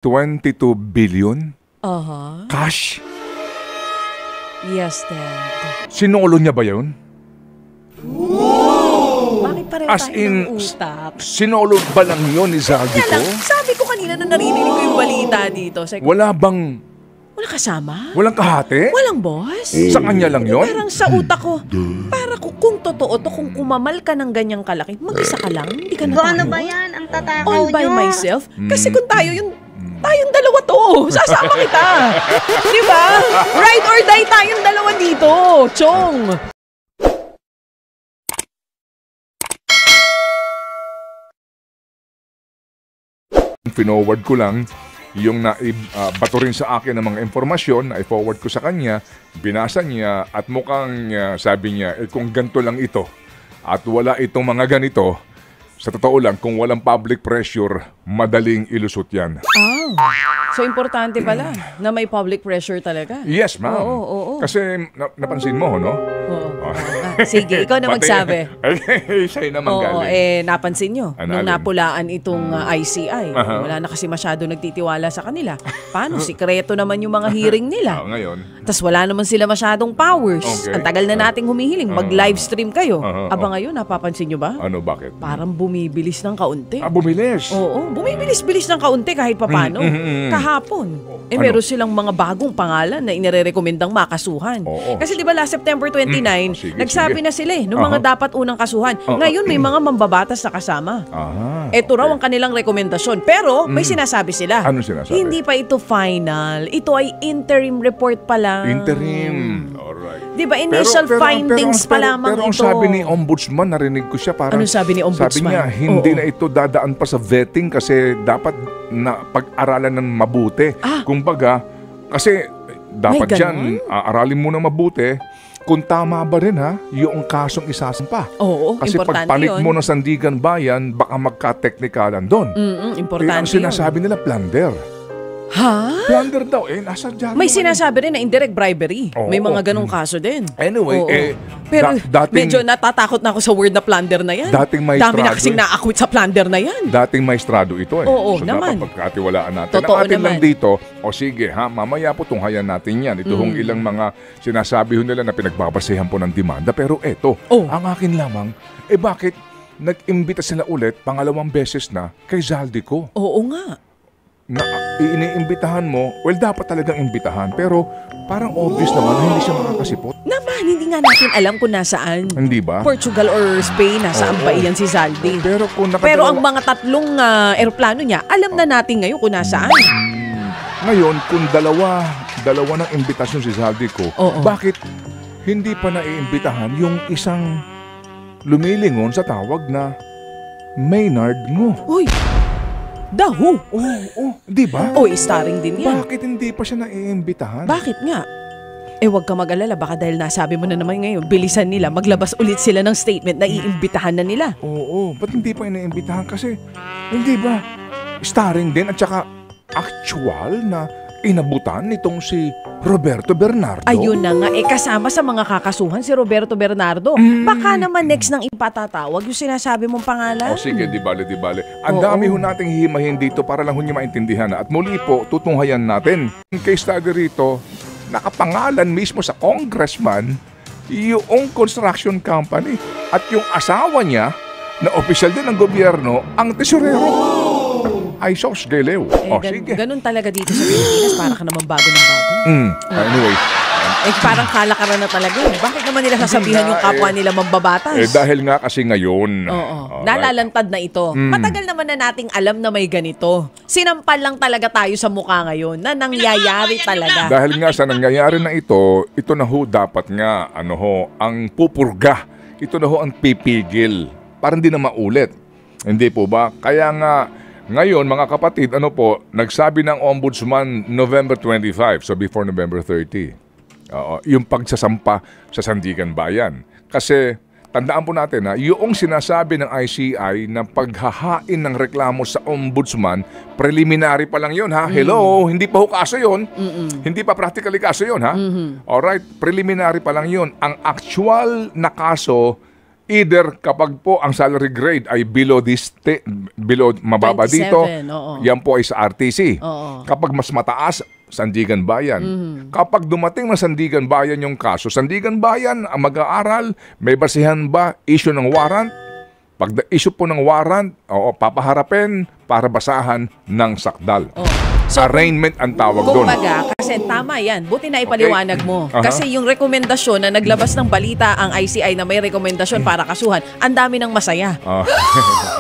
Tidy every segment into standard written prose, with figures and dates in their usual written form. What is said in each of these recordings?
22 billion? Cash? Yes, Dad. Sinolo niya ba yun? Bakit pareho As tayo in, ng utak? sinolo ba lang yun ni Zaldi Kaya lang, ko? sabi ko kanina nung narinig ko yung balita dito. Sabi ko, Wala bang, wala kasama? walang kahati? Walang boss? Sa kanya lang yun? Parang sa utak ko, para kung totoo to, kung kumamal ka ng ganyang kalaki, mag-isa ka lang, hindi ka natakot. Ano ba yan? Ang tatakaw All by nyo. myself? Kasi kung tayong dalawa to, sasama kita. Di ba? Ride or die tayong dalawa dito, Chong. Pinoward ko lang yung bato rin sa akin ng mga informasyon na i-forward ko sa kanya, binasa niya at mukhang sabi niya, kung ganito lang ito at wala itong mga ganito, sa totoo lang, kung walang public pressure, madaling ilusot yan. So importante pala na may public pressure talaga. Yes, ma'am. Oo. Kasi napansin mo, no? Oo. Sige, ikaw na magsabi. Sa'yo naman Oo, galing. napansin nyo, nung Alin? napulaan itong ICI, wala na kasi masyado nagtitiwala sa kanila. Paano? Sikreto naman yung mga hearing nila. Ngayon. Tapos wala naman sila masyadong powers. Okay. Ang tagal na nating humihiling, mag-livestream kayo. Aba ngayon, napapansin nyo ba? Ano, bakit? Parang bumibilis ng kaunti. Bumilis. Oo, bumibilis-bilis ng kaunti kahit papano. Kahapon. Meron silang mga bagong pangalan na inirerekomendang makasuhan. Oo. Kasi di ba last September 29, nagsabi na sila nung mga dapat unang kasuhan. Ngayon may mga mambabatas na kasama. Ito raw ang kanilang rekomendasyon. Pero may sinasabi sila. Anong sinasabi? Hindi pa ito final. Ito ay interim report pa lang. Interim. Alright. Di ba initial findings pa lamang pero ang ito. sabi ni Ombudsman, narinig ko siya parang... Anong sabi ni Ombudsman? Sabi niya, hindi na ito dadaan pa sa vetting kasi dapat na pag-aralan ng mabuti. Kumbaga, kasi dapat dyan, aralin mo na mabuti kung tama ba rin yung kasong isasampa. Oo, kasi importante pag panik yun. mo ng Sandigan Bayan, baka magka-teknikalan doon. Importante ang sinasabi nila, plunder. Ha? Plunder daw, nasa dyan. May sinasabi rin na indirect bribery. Oo. May mga ganong kaso din. Anyway, Oo. Pero medyo natatakot na ako sa word na plunder na yan. Dating maestrado. Dami na kasing naakwit sa plunder na yan. Dating maestrado ito Oo, so naman. dapat pagkatiwalaan natin. Totoo Ang atin naman. lang dito, sige mamaya po tunghayan natin yan. Ito hong ilang mga sinasabi ho nila na pinagbabasehan po ng demanda. Pero eto, ang akin lamang, bakit nag-imbita sila ulit pangalawang beses na kay Zaldi ko? Oo nga. Na iniimbitahan mo, well, dapat talagang imbitahan. Pero parang obvious naman na hindi siya makakasipot. Naman, hindi nga natin alam kung nasaan. Hindi ba? Portugal or Spain, nasaan ba iyan si Zaldi? Pero kung Pero ang mga tatlong eroplano niya, alam na natin ngayon kung nasaan. Ngayon, kung dalawa ng imbitasyon si Zaldi ko, bakit hindi pa naiimbitahan yung isang lumilingon sa tawag na Maynard Ngo? Uy! Dahu! Di ba? Starring din yan. Bakit hindi pa siya naiimbitahan? Bakit nga? Huwag ka mag-alala, baka dahil nasabi mo na naman ngayon, bilisan nila, maglabas ulit sila ng statement na iimbitahan na nila. Ba't hindi pa iniimbitahan? Kasi, hindi ba, starring din at saka actual na inabutan nitong si Roberto Bernardo. Ayun na nga, kasama sa mga kakasuhan si Roberto Bernardo. Baka naman next nang ipatatawag yung sinasabi mong pangalan. Sige, di bale. Ang dami ho nating hihimahin dito para lang ho niyo maintindihan. At muli po, tutunghayan natin. Yung case study rito, nakapangalan mismo sa congressman yung construction company. At yung asawa niya, na opisyal din ng gobyerno, ang tesorero. Ay, sos, gelew. Sige. Ganun talaga dito sa Pilipinas, para ka naman bago ng bago. Anyway. Parang kalakaran na talaga. Bakit naman nila sasabihan yung kapwa nila mambabatas? Dahil nga kasi ngayon. Nalalantad na ito. Matagal naman na nating alam na may ganito. Sinampal lang talaga tayo sa mukha ngayon na nangyayari talaga. Dahil nga sa nangyayari na ito na ho dapat nga, ang pupurga. Ito na ho ang pipigil. Para hindi na maulit. Hindi po ba? Kaya nga, ngayon, mga kapatid, nagsabi ng Ombudsman November 25, so before November 30. Yung pagsasampa sa Sandigan Bayan. Kasi, tandaan po natin yung sinasabi ng ICI na paghahain ng reklamo sa Ombudsman, preliminary pa lang yun Hello, hindi pa ho kaso yun. Hindi pa practically kaso yun Alright, preliminary pa lang yun. Ang actual na kaso, Either kapag po ang salary grade ay below mababa 27, dito, oo. yan po ay sa RTC. Oo. Kapag mas mataas, Sandigan Bayan. Kapag dumating na Sandigan Bayan yung kaso, Sandigan Bayan ang mag-aaral, may basihan ba, issue ng warrant? Pag issue po ng warrant, papaharapin para basahan ng sakdal. So, arraignment ang tawag doon. kumbaga, kasi tama yan. Buti na ipaliwanag mo. Kasi yung rekomendasyon na naglabas ng balita ang ICI na may rekomendasyon para kasuhan, ang dami ng masaya.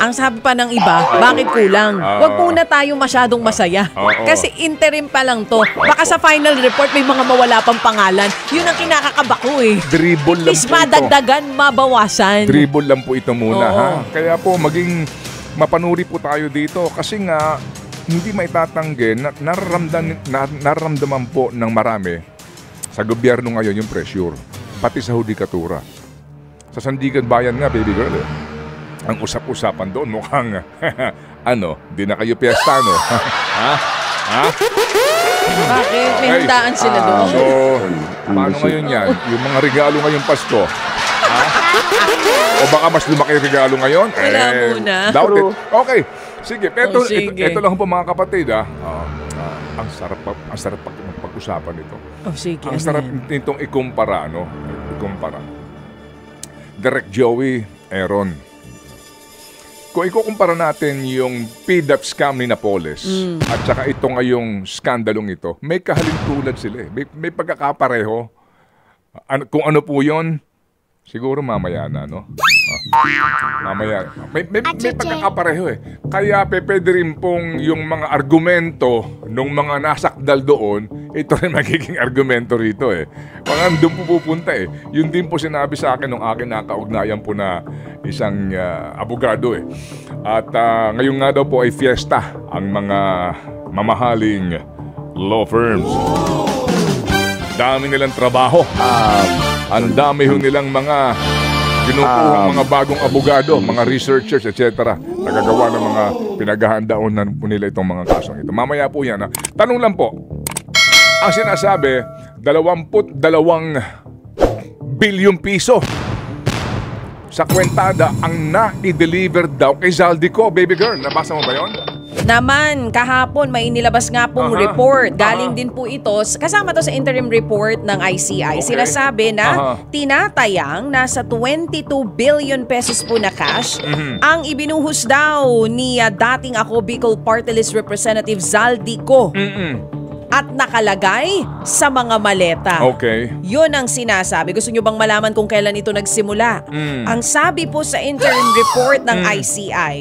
Ang sabi pa ng iba, bakit kulang? Huwag muna tayo masyadong masaya. Kasi interim pa lang to. Baka sa final report may mga mawala pang pangalan. Yun ang kinakakaba ko eh. Dribble lang Is po ito. madagdagan, mabawasan. Dribble lang po ito muna, Oo. ha? Kaya po, maging mapanuri po tayo dito. Kasi nga, hindi maitatanggi na nararamdaman po ng marami sa gobyerno ngayon yung pressure. Pati sa hudikatura. Sa Sandigan Bayan nga, baby girl, ang usap-usapan doon mukhang, di na kayo piyesta, no? Ha? Bakit? May handaan sila doon. So, paano ngayon yan? Yung mga regalo ngayong Pasko, o baka mas lumaki yung regalo ngayon? Wala muna. Doubt it. Okay. Sige. Sige. Ito lang po mga kapatid. Ang sarap pag-usapan ito. Sige. Ang sarap nitong ikumpara, no? Ikumpara. Direk Joey, Aaron. Kung ikukumpara natin yung PDEP scam ni Napoles at saka ito ngayong skandalong ito, may kahalintulad sila eh. May pagkakapareho. Kung ano po yun, siguro mamaya na, no? Mamaya. May pagkakapareho eh. Kaya pwede rin pong yung mga argumento nung mga nasakdal doon, ito rin magiging argumento rito eh. Mga doon po pupunta eh. Yun din po sinabi sa akin nung akin nakaugnayan po na isang abogado eh. At ngayon nga daw po ay fiesta ang mga mamahaling law firms. Dami nilang trabaho. Ang dami ho nilang mga kinukuha mga bagong abogado, mga researchers, etc. Nagagawa ng mga pinaghahandaan po nila itong mga kasong ito. Mamaya po yan. Tanong lang po, ang sinasabi, 22 bilyon piso sa kwentada ang na-deliver daw kay Zaldico. Baby girl, nabasa mo ba yun? Naman, kahapon may inilabas nga pong report. Galing din po ito, kasama to sa interim report ng ICI. Sila sabi na tinatayang nasa 22 billion pesos po na cash ang ibinuhos daw ni dating ako Bicol Party List Representative Zaldico. At nakalagay sa mga maleta. Okay. Yun ang sinasabi. Gusto nyo bang malaman kung kailan ito nagsimula? Ang sabi po sa interim report ng ICI,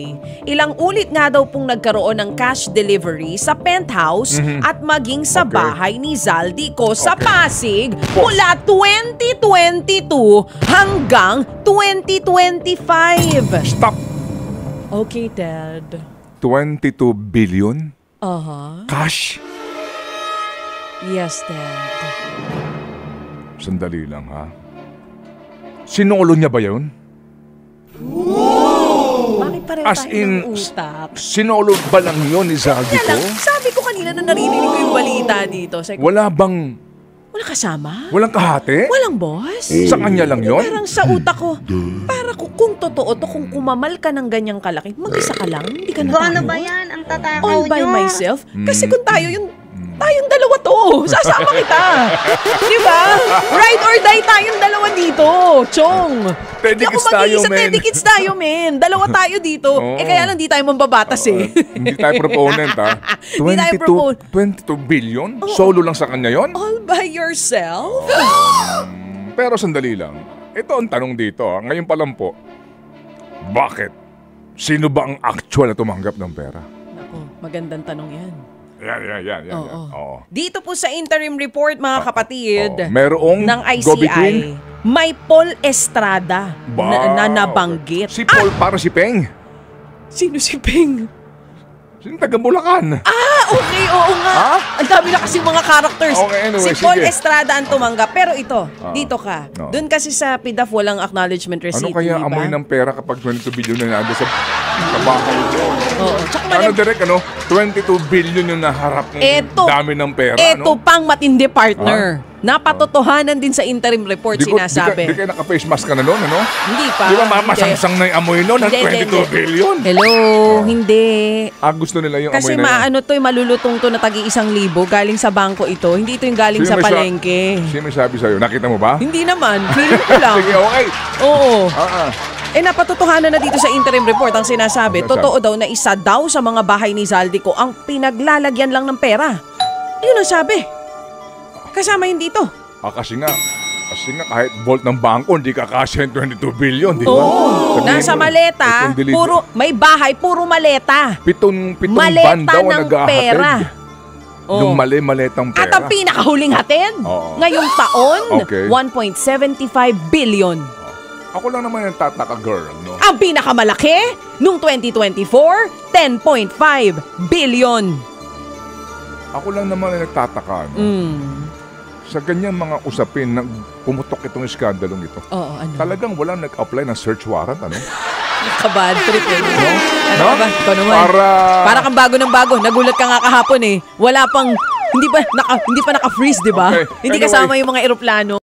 ilang ulit nga daw pong nagkaroon ng cash delivery sa penthouse at maging sa bahay ni Zaldico sa Pasig mula 2022 hanggang 2025. Stop! Okay, Dad. 22 billion? Cash? Yes, Dad. Sandali lang, ha? Sinolo niya ba yun? Bakit pareho As tayo in, ng utak? sinolo ba lang yun ni Kaya Zaldico? lang, sabi ko kanina nung narinig ko yung balita dito. Sabi ko, Wala bang, wala kasama? walang kahati? Walang boss? Sa kanya lang yun? Parang sa utak ko, para kung totoo to, kung kumamal ka ng ganyang kalaki, mag-isa ka lang, hindi ka na tayo. Ano ba yan? Ang tatakaw All by nyo. myself? Kasi kung tayong dalawa to, sasama kita. Di ba? Ride or die tayong dalawa dito, Chong. Teddy Hindi ako Kids tayo, mag-iisa, men. Teddy Kids tayo, men. Dalawa tayo dito. Oo. Kaya lang di tayo mambabatas eh. Hindi tayo proponent, ha? Hindi tayo 22 billion? Solo lang sa kanya yon? All by yourself? Pero sandali lang. Ito ang tanong dito, ha? Ngayon pa lang po. Bakit? Sino ba ang actual na tumanggap ng pera? Ako, magandang tanong yan. Yan. Oo. Oo. Dito po sa interim report, mga kapatid, Merong ng go-between? ICI, may Paul Estrada na Wow. nabanggit. Si Paul para si Peng. Sino si Peng? Sino taga Bulacan? Okay, oo nga. Ang dami na kasi mga characters. Okay, anyway, si Paul sige. Estrada ang tumanggap. Pero ito, dito ka. No. Doon kasi sa PDAF walang acknowledgement receipt, Ano kaya di ba? amoy ng pera kapag 22 billion na nando sa Sa bahay yun. Oo. Tsaka Ano direct, 22 billion yung naharap ng dami ng pera, Ito pang matindi, partner. Napatotohanan din sa interim report sinasabi. Di kayo naka-face mask ka na noon, Hindi pa. Di ba mamasangsang na yung amoy noon ng 22 billion? Hello, hindi. Gusto nila yung Kasi amoy na yun. malulutong to na tagi-1,000 galing sa bangko ito. Hindi ito yung galing sa palengke. Sino may sabi sa'yo? Nakita mo ba? Hindi naman. Feeling ko lang. Sige, okay. Oo. Napatotohanan na dito sa interim report ang sinasabi. Totoo daw na isa daw sa mga bahay ni Zaldico ang pinaglalagyan lang ng pera. Yun ang sabi. Kasama yun dito. Kasi nga kahit vault ng bangko, hindi kakasya yung 22 billion, di ba? Oo. Nasa maleta, may bahay, puro maleta. Pitong maleta van daw ang ng pera. Yung maletang pera. At ang pinakahuling hatid, ngayong taon, 1.75 billion. Ako lang naman yung tataka, girl. No? Ang pinakamalaki, nung 2024, 10.5 billion. Ako lang naman yung nagtataka. Sa ganyang mga usapin, pumutok itong iskandalong ito. Talagang walang nag-apply ng search warrant, Nakabad trip eh. Ano ba? Ikaw naman. Para kang bago ng bago. Nagulat ka nga kahapon eh. Wala pang, hindi pa naka-freeze, di ba? Okay. Hindi kasama yung mga eroplano.